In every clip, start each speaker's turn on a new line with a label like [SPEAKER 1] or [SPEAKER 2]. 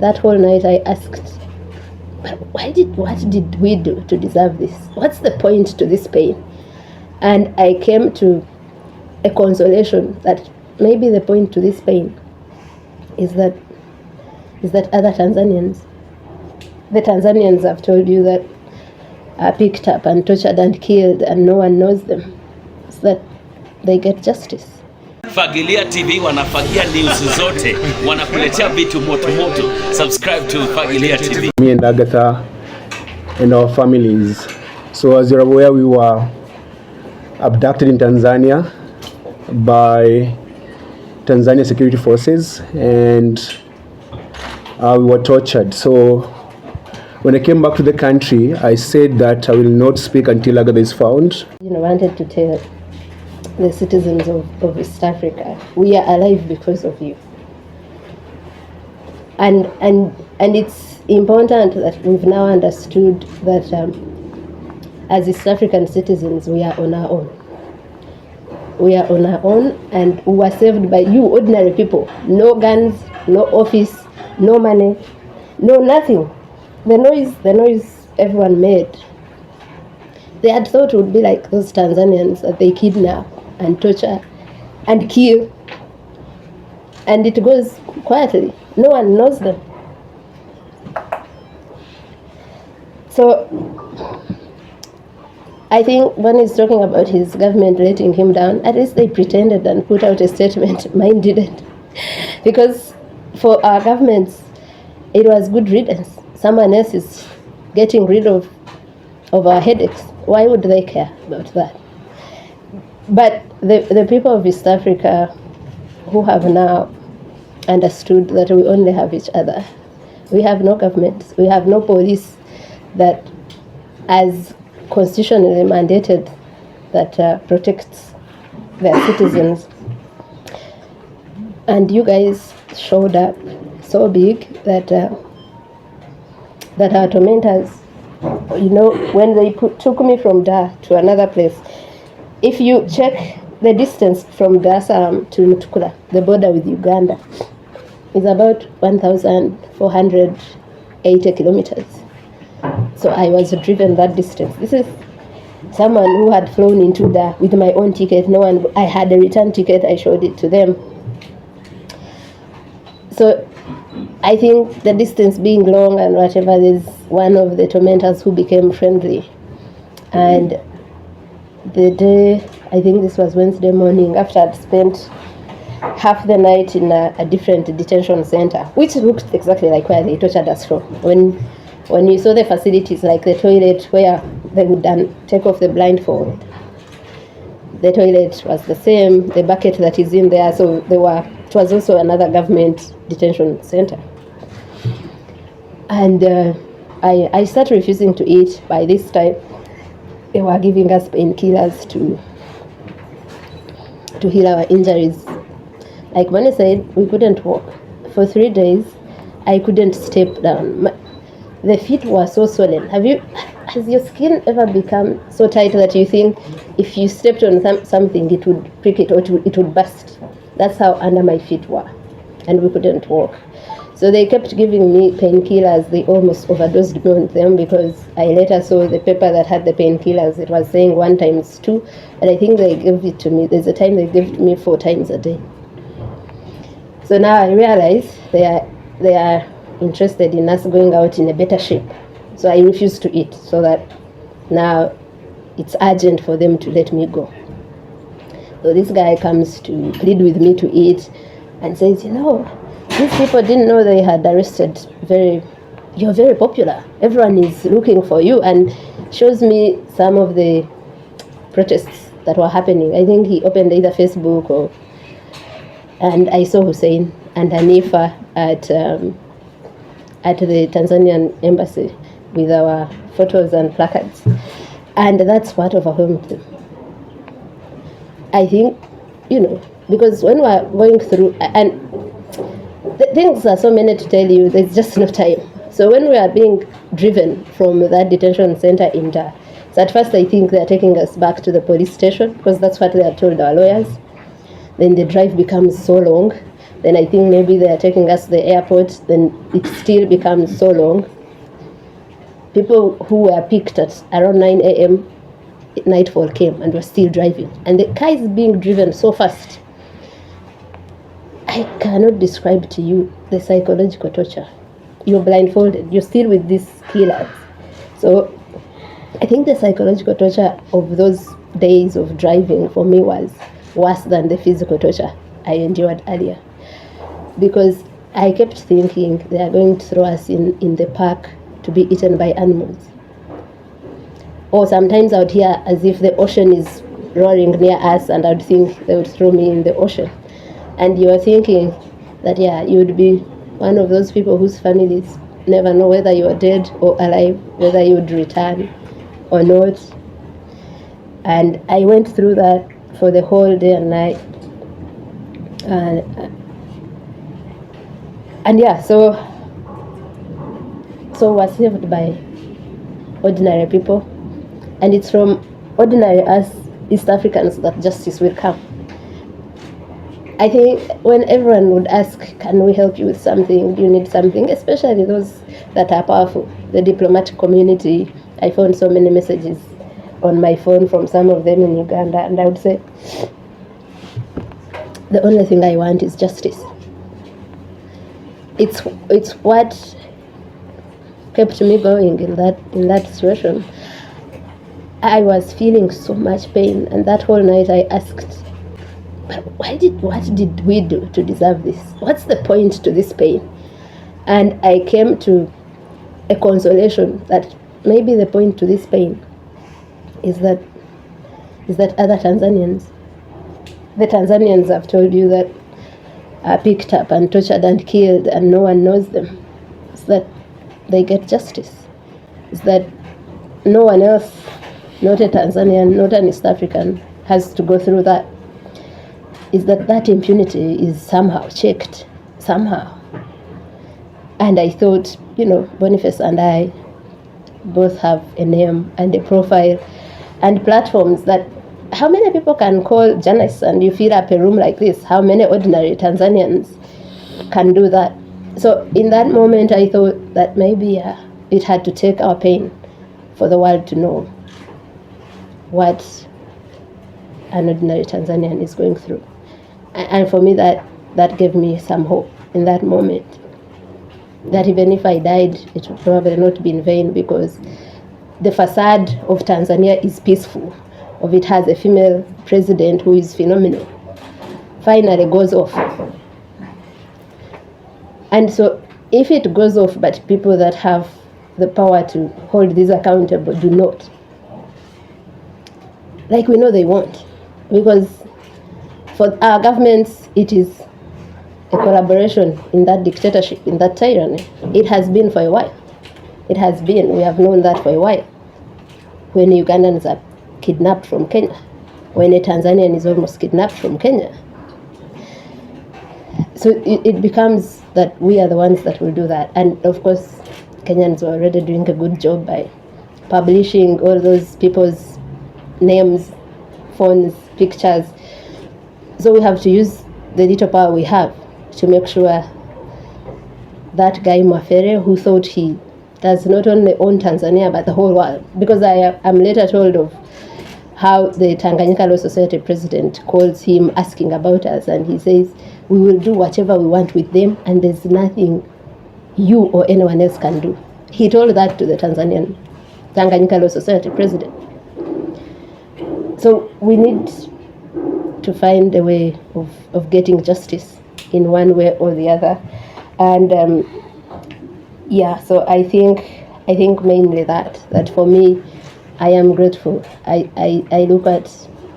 [SPEAKER 1] that whole night I asked, what did we do to deserve this? What's the point to this pain? And I came to a consolation that maybe the point to this pain is that other Tanzanians, the Tanzanians have told you that are picked up and tortured and killed and no one knows them, so that they get justice.
[SPEAKER 2] Fagilia TV wanafagia news zote, wanakuletea vitu moto moto. Subscribe to Fagilia TV.
[SPEAKER 3] Me and Agatha and our families. So as you're aware, we were abducted in Tanzania by Tanzania security forces, and we were tortured. So when I came back to the country, I said that I will not speak until Agatha is found.
[SPEAKER 1] I wanted to tell the citizens of East Africa, we are alive because of you. And it's important that we've now understood that as East African citizens, we are on our own. We are on our own, and we were saved by you, ordinary people. No guns, no office, no money, no nothing. The noise everyone made. They had thought it would be like those Tanzanians that they kidnap and torture and kill, and it goes quietly. No one knows them. So I think when he's talking about his government letting him down, at least they pretended and put out a statement. Mine didn't. Because for our governments, it was good riddance. Someone else is getting rid of our headaches. Why would they care about that? But the people of East Africa who have now understood that we only have each other. We have no government. We have no police that, as constitutionally mandated, that protects their citizens. And you guys showed up so big that our tormentors, when they took me from Dar to another place, if you check the distance from Dar es Salaam to Mutukula, the border with Uganda, is about 1,480 kilometers. So I was driven that distance. This is someone who had flown into Dar with my own ticket. I had a return ticket, I showed it to them. So I think the distance being long and whatever, there's one of the tormentors who became friendly. And the day, I think this was Wednesday morning, after I'd spent half the night in a different detention center, which looked exactly like where they tortured us from. When you saw the facilities, like the toilet where they would take off the blindfold, the toilet was the same, the bucket that is in there, so it was also another government detention center. And I started refusing to eat. By this time, they were giving us painkillers to heal our injuries. Like when I said, we couldn't walk. For 3 days, I couldn't step down. The feet were so swollen. Has your skin ever become so tight that you think if you stepped on something, it would prick it or it would burst? That's how under my feet were, and we couldn't walk. So they kept giving me painkillers. They almost overdosed me on them, because I later saw the paper that had the painkillers. It was saying 1 times 2, and I think they gave it to me. There's a time they gave it to me 4 times a day. So now I realize they are interested in us going out in a better shape. So I refuse to eat, so that now it's urgent for them to let me go. So this guy comes to plead with me to eat and says, these people didn't know they had arrested you're very popular. Everyone is looking for you, and shows me some of the protests that were happening. I think he opened either Facebook and I saw Hussein and Hanifa at the Tanzanian embassy with our photos and placards. And that's what overwhelmed them. I think, because when we're going through, and the things are so many to tell you, there's just no time. So when we are being driven from that detention center in Dar, so at first I think they're taking us back to the police station, because that's what they had told our lawyers. Then the drive becomes so long. Then I think maybe they are taking us to the airport. Then it still becomes so long. People who were picked at around 9 a.m., nightfall came and were still driving. And the car is being driven so fast. I cannot describe to you the psychological torture. You're blindfolded. You're still with these killers. So I think the psychological torture of those days of driving for me was worse than the physical torture I endured earlier. Because I kept thinking they are going to throw us in the park to be eaten by animals. Or sometimes I would hear as if the ocean is roaring near us, and I would think they would throw me in the ocean. And you are thinking that, you would be one of those people whose families never know whether you are dead or alive, whether you would return or not. And I went through that for the whole day and night. So we're saved by ordinary people. And it's from ordinary us East Africans that justice will come. I think when everyone would ask, can we help you with something? Do you need something? Especially those that are powerful, the diplomatic community. I found so many messages on my phone from some of them in Uganda, and I would say, the only thing I want is justice. It's what kept me going in that situation. I was feeling so much pain, and that whole night I asked, but what did we do to deserve this? What's the point to this pain? And I came to a consolation that maybe the point to this pain is that other Tanzanians, the Tanzanians have told you that are picked up and tortured and killed and no one knows them, is that they get justice. Is that no one else, not a Tanzanian, not an East African, has to go through that. Is that impunity is somehow checked, somehow. And I thought, Boniface and I both have a name and a profile and platforms that, how many people can call journalists and you fill up a room like this? How many ordinary Tanzanians can do that? So in that moment, I thought that maybe it had to take our pain for the world to know what an ordinary Tanzanian is going through. And for me, that gave me some hope in that moment. That even if I died, it would probably not be in vain, because the facade of Tanzania is peaceful. Of it has a female president who is phenomenal. Finally goes off. And so if it goes off, but people that have the power to hold these accountable do not, like we know they won't, because for our governments it is a collaboration in that dictatorship, in that tyranny. It has been for a while. It has been. We have known that for a while. When Ugandans are kidnapped from Kenya, when a Tanzanian is almost kidnapped from Kenya. So it becomes that we are the ones that will do that. And of course, Kenyans are already doing a good job by publishing all those people's names, phones, pictures. So we have to use the little power we have to make sure that guy Mwafere, who thought he does not only own Tanzania but the whole world, because I am later told of how the Tanganyika Law Society president calls him asking about us, and he says, we will do whatever we want with them and there's nothing you or anyone else can do. He told that to the Tanganyika Law Society president. So we need to find a way of getting justice in one way or the other. And so I think mainly that for me, I am grateful. I look at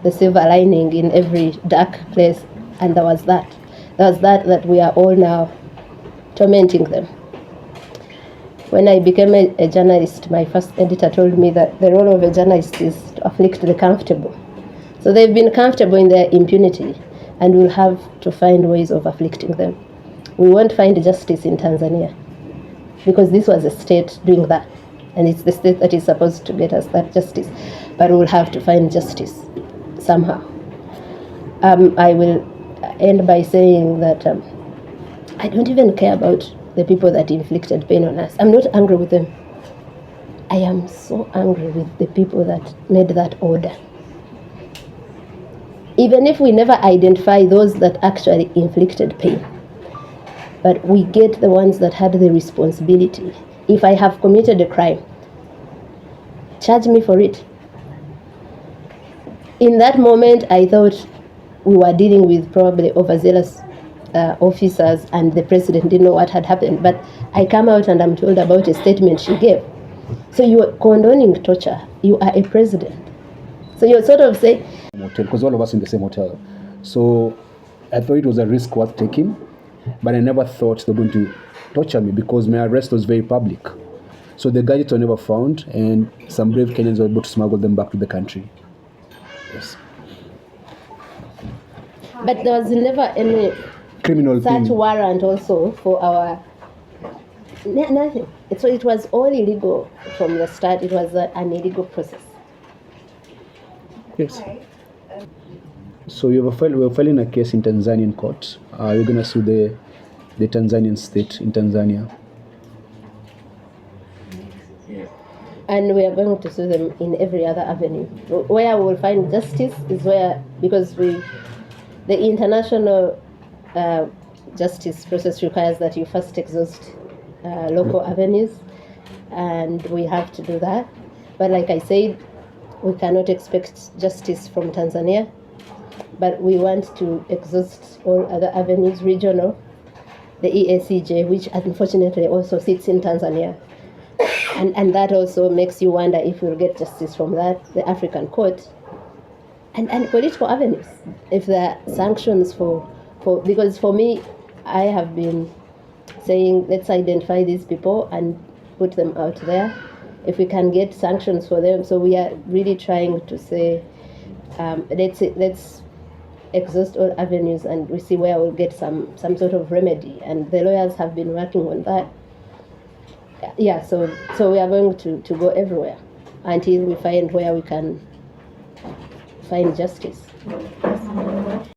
[SPEAKER 1] the silver lining in every dark place, and there was that we are all now tormenting them. When I became a journalist, my first editor told me that the role of a journalist is to afflict the comfortable. So they've been comfortable in their impunity, and we'll have to find ways of afflicting them. We won't find justice in Tanzania, because this was a state doing that, and it's the state that is supposed to get us that justice. But we'll have to find justice somehow. I will end by saying that I don't even care about the people that inflicted pain on us. I'm not angry with them. I am so angry with the people that made that order. Even if we never identify those that actually inflicted pain, but we get the ones that had the responsibility. If I have committed a crime, charge me for it. In that moment, I thought we were dealing with probably overzealous officers and the president didn't know what had happened. But I come out and I'm told about a statement she gave. So you are condoning torture. You are a president. So you're sort of saying...
[SPEAKER 3] Hotel, because all of us in the same hotel. So I thought it was a risk worth taking, but I never thought they were going to torture me because my arrest was very public. So the gadgets were never found, and some brave Kenyans were able to smuggle them back to the country. Yes.
[SPEAKER 1] But there was never any
[SPEAKER 3] Criminal
[SPEAKER 1] such
[SPEAKER 3] thing.
[SPEAKER 1] warrant also for our... Nothing. So it was all illegal from the start. It was an illegal process.
[SPEAKER 3] Yes. So we're filing a case in Tanzanian court. We're going to sue the Tanzanian state in Tanzania.
[SPEAKER 1] And we are going to sue them in every other avenue. Where we will find justice is where, because the international justice process requires that you first exhaust local avenues, and we have to do that. But like I said, we cannot expect justice from Tanzania, but we want to exhaust all other avenues, regional, the EACJ, which unfortunately also sits in Tanzania. And that also makes you wonder if we'll get justice from that, the African court, and political avenues. If there are sanctions for because for me, I have been saying, let's identify these people and put them out there. If we can get sanctions for them, so we are really trying to say, let's exhaust all avenues and we see where we'll get some sort of remedy. And the lawyers have been working on that. Yeah, so we are going to go everywhere until we find where we can find justice.